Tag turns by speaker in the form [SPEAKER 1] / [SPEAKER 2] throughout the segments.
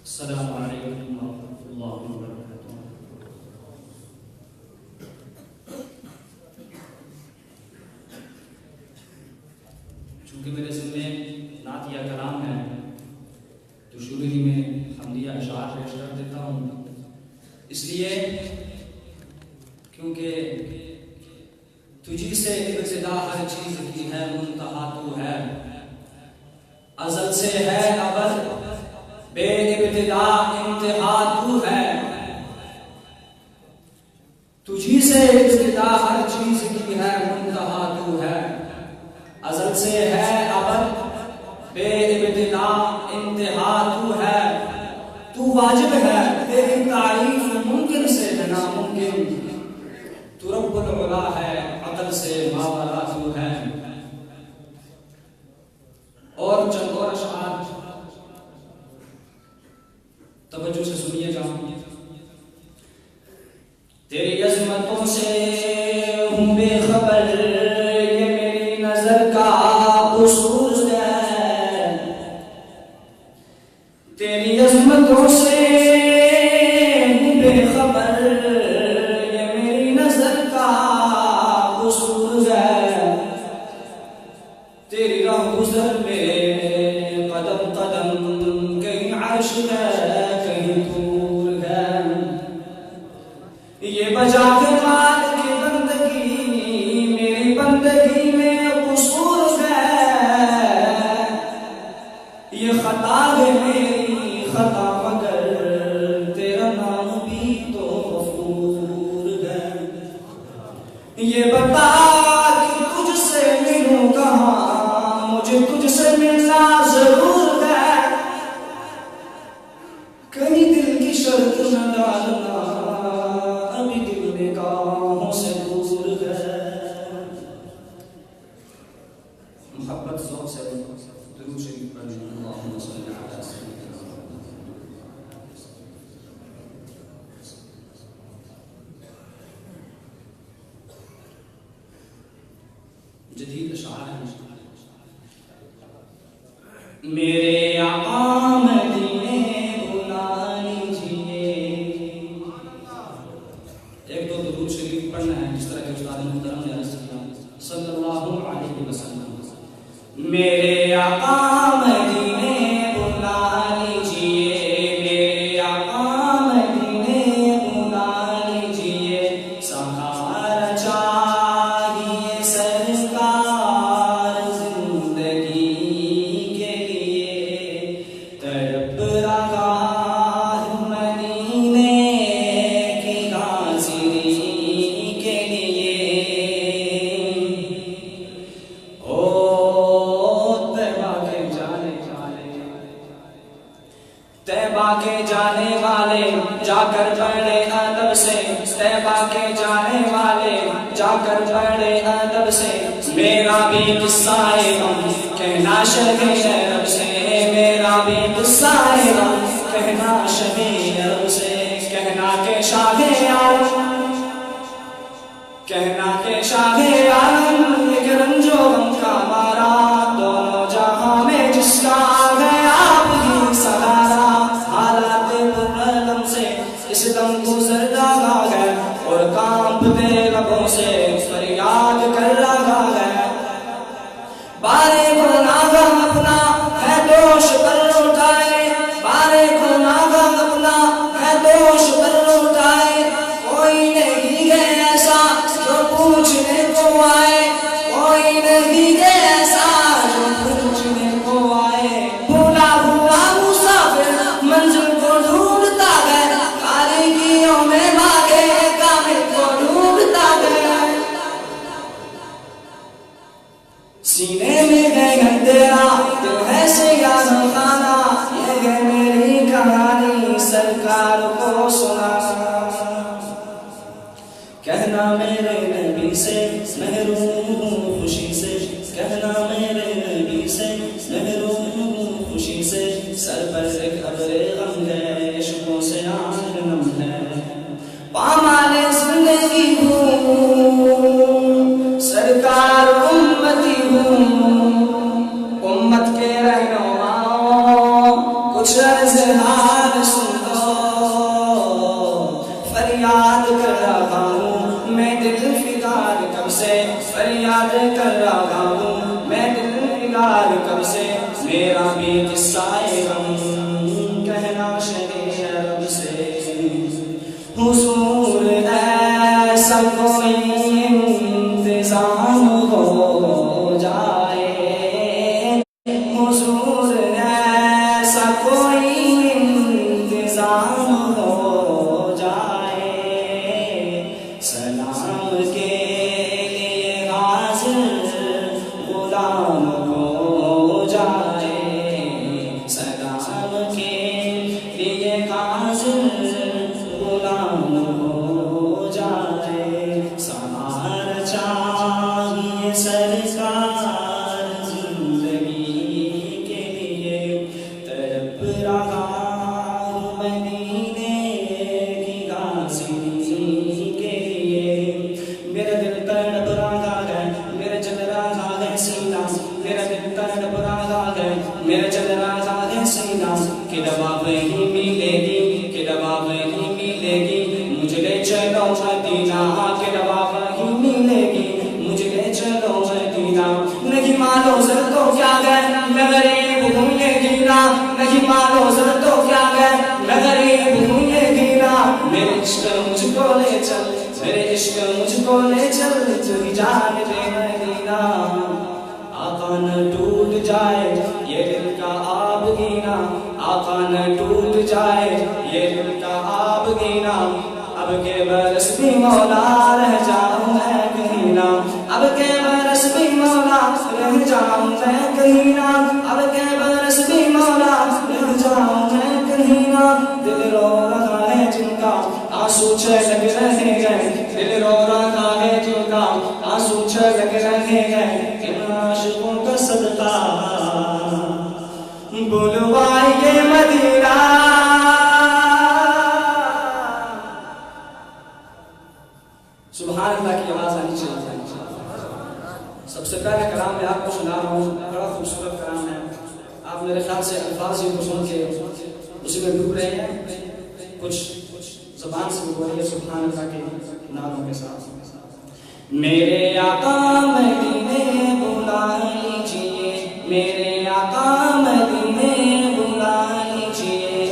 [SPEAKER 1] अस्सलामु अलैकुम वरहमतुल्लाहि वबरकातुहू। चूँकि मेरे ज़िम्मे नात या कलाम है तो शुरू ही में हमदिया अशआर पेश कर देता हूँ, इसलिए क्योंकि तुझी से इब्तिदा हर चीज़ की है, मुंतहा तू है, अज़ल से है अबद बेइब्तिदा इंतहा तू है। तुझी से इब्तिदा हर चीज़ की है, मुंतहा तू है, अज़ल से है अबद बेइब्तिदा इंतहा तू है। तू वाजिब है, तेरी तारीफ मुमकिन से है नामुमकिन, तू रब्बुल उला है, अक़ल से मावरा तू है। और चंद और अशआर तवज्जो से सुनिएगा। तेरी अज़मतों से हूँ बेखबर, ये मेरी नजर का कसूर है। तेरी अज़मतों से हूँ बेखबर, ये मेरी नजर का कसूर है। तेरी राह गुज़र में कदम कदम कहीं अर्श है, कहीं दूर है। ये बजा के माल की बंदगी मेरी बंदगी में कसूर है। ये खता है मेरी खता, मगर तेरा नाम भी तो गफूर है। ये बता कि तुझसे मिलूं कहाँ, मुझे तुझसे मिलना जरूर है। कहीं दिल की शर्त न डालना, अभी दिल निगाहों से दूर है। मोहब्बत ज़ौक़ से दुरूद शरीफ पढ़ें। अल्लाहुम्मा सल्लि अला सय्यिदिना जदीद अशआर है। मेरे आका मदीने बुला लीजिए। एक दो दुरूद शरीफ पढ़ना है, जिस तरह के उस्ताद मुहतरम ने अर्ज़ किया सल्लल्लाहु अलैहि वसल्लम। मेरे आका मदीने बुला लीजिए, मेरे आका मदीने बुला लीजिए। सहारा चाहिए सरकार जिंदगी के लिए, तड़प रहा हूँ मदीने की हाज़िरी के लिए। ओ तैबा के जाने वाले जाकर बड़े अदब से, तैबा के जाने वाले जाकर बड़े अदब से। मेरा भी किस्सा है गम कहना शर्हे अरब से, मेरा भी किस्सा है गम कहना शर्हे अरब से। कहना के शाहे आलम, कहना के शाहे आलम, एक रंजो गम का मारा, दोनों जहां में जिसका है आप ही सहारा। हालात बुरदम से इस दम गुजर रहा है, और कांपते लबों से फरियाद कर रहा है। बारे गुनाह अपना है दोष पर उठाए, बारे गुनाह अपना है दोष पर उठाए। कोई नहीं है ऐसा जो पूछने को आए, कोई नहीं है ऐसा जो पूछने को आए। भूला हुआ मुसाफिर मंजिल को ढूंढता है, कारीगियों में भागे कामिल को ढूंढता है। सीने में है अंधेरा, दिल है सियानो खाना, ये है मेरी कहानी सरकार को सुनाना। कहना मेरे नबी से महरूम हूँ खुशी से, कहना मेरे नबी से महरूम हूँ खुशी से। सर पर एक अबरे गम है, इश्कों से आँख नम है। पामाले जिंदगी हूँ सरकार फरियाद कर रहा हूँ मैं दिल फिगार कब से, फरियाद कर रहा हूँ मैं दिल फिगार कब से। मेरा भी किस्सा-ए गम कहना शरीय रब से। हुजूर ऐसा कोई इंतजाम हो जाए, हुजूर ऐसा कोई इंतजाम हो जाए। सलाम के लिए हाजिर गुलाम हो जाए, सलाम के लिए हाजिर गुलाम हो जाए। सहारा चाहिए सरकार जिंदगी के लिए, तड़प रहा हूँ मदीने की गाज़ी के लिए। मेरा दिल तड़प रहा है, मेरा जल रहा है सीना, मेरा दिल तड़प रहा है, मेरा जल रहा है सीना। कि दवा वही मिलेगी, कि दवा वही मिलेगी, मुझे ले चलो मदीना। कि दवा वही मिलेगी, मुझे ले चलो मदीना। नहीं मानो सर तो क्या गए, मैं गरीब हूँ ये गिरा। नहीं मानो सर तो क्या गए, मैं गरीब हूँ ये गिरा। मेरे इश्क मुझको ले चल, मेरे इश्क मुझको ले चल, तेरी जान दे मदीना। आका न टूट जाए ये दिल का आबगीना, आका न टूट जाए ये दिल का आबगीना। अब के बरस भी मौला रह जाऊं मैं कहीं ना, अब के बरस भी मौला रह जाऊं मैं कहीं ना, अब के बरस भी मौला रह जाऊं मैं कहीं ना। दिल रो रहा है जिनका आंसू छलक रहे गए, दिल रो रहा है जिनका आंसू छलक रहे गए। इन आशिकों का सदका बुलवाइए मदीना। सुभान अल्लाह की आवाज आनी चाहिए। सबसे पहले कलाम मैं आपको सुना रहा हूँ, बड़ा खूबसूरत कलाम है। आप मेरे ख्याल से अल्फाज को सुन के उसी में डूब रहे हैं, कुछ ज़बान से बोल रही है सुभान अल्लाह के नामों के साथ। मेरे आका मदीने बुला लीजिए, मेरे आका मदीने बुला लीजिए।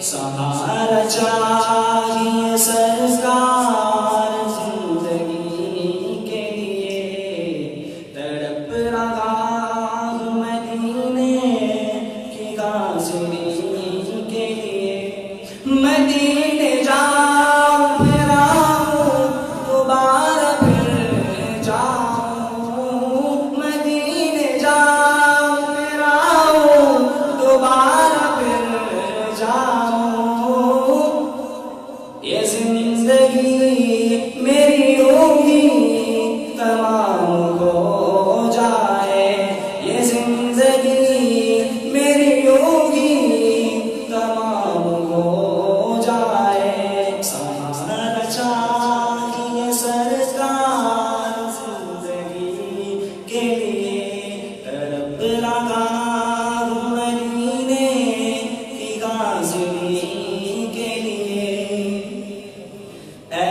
[SPEAKER 1] सहारा चाहिए सरकार जिंदगी के लिए, तड़प रहा हूँ मदीने की गाज़ी के लिए। मदीने जाऊँ फिर आऊँ दोबारा, फिर जाऊँ मदीने जाऊँ फिर आऊँ दोबारा, फिर जाऊँ। ये जिंदगी मेरी होगी तमाम हो जाए, ये जिंदगी मेरी होगी तमाम हो जाए। सहारा चाहिए सरकार जिंदगी के लिए, तड़प रहा हूँ मदीने की गाज़ी के लिए। ऐ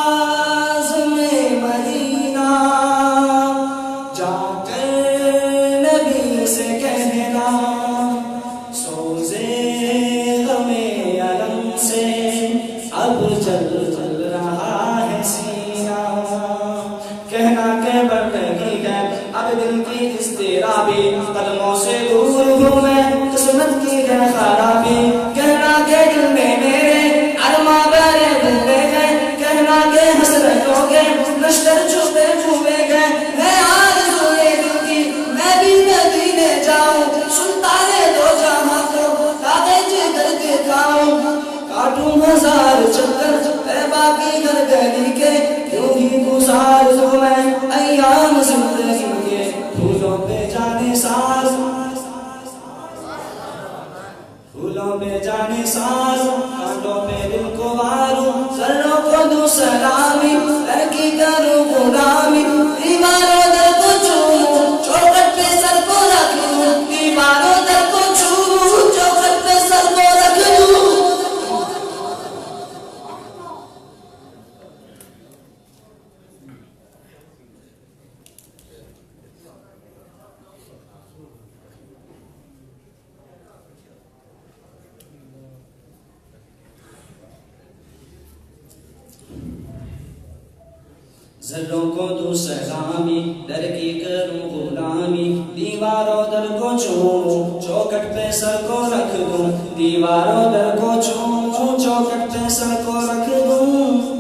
[SPEAKER 1] आज़िमे मदीना जाकर नबी से कहना, सोज़े गमे अलम से अब जल रहा है सीना। कहना के बरदगी है अब दिल की इज़्तिराबी, कदमों से दूर हूँ मैं किस्मत की है खराबी। कहना के दिल में मेरे अरमा बड़े डूबे गए, कहना के हसरतों के नश्तर छुपे छुपे गए। मैं आरज़ू ये दिल की मैं भी मदीने जाऊं, सुल्ताने दो जहां को ताक़े जिगर दिखाऊं। काटूं हजार चक्कर बाकी घर गली के, यूं ही गुजार दूं मैं अय्याम जिंदगी के। फूलों पे जाने साज, फूलों पे जाने साज, कांटों पे दिल को वारूं, जर्रों को दूं सलामी, लड़की करूं गुलामी। दीवारों दर को चूमूं, चौखट पे सर को रख लूं, दीवारों दर को चूमूं, चौखट पे सर को रख लूं। जर्रों को दूं सलामी, दर की करूं गुलामी, दीवारों दर को चूमूं, चौखट पे सर को रख दूं, दीवारों दर को चूमूं, चौखट पे सर को रख दूं।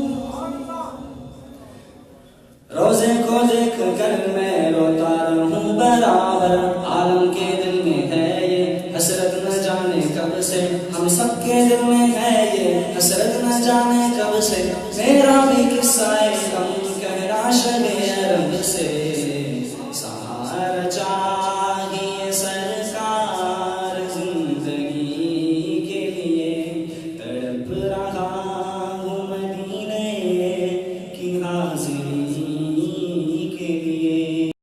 [SPEAKER 1] रोजे को देख कर मैं रोता रहूं बराबर, आलम के दिल में है ये हसरत न जाने कब से, हम सबके दिल में है ये हसरत न जाने कब से। मेरा भी किस्सा है कम कहना शबे रंग से।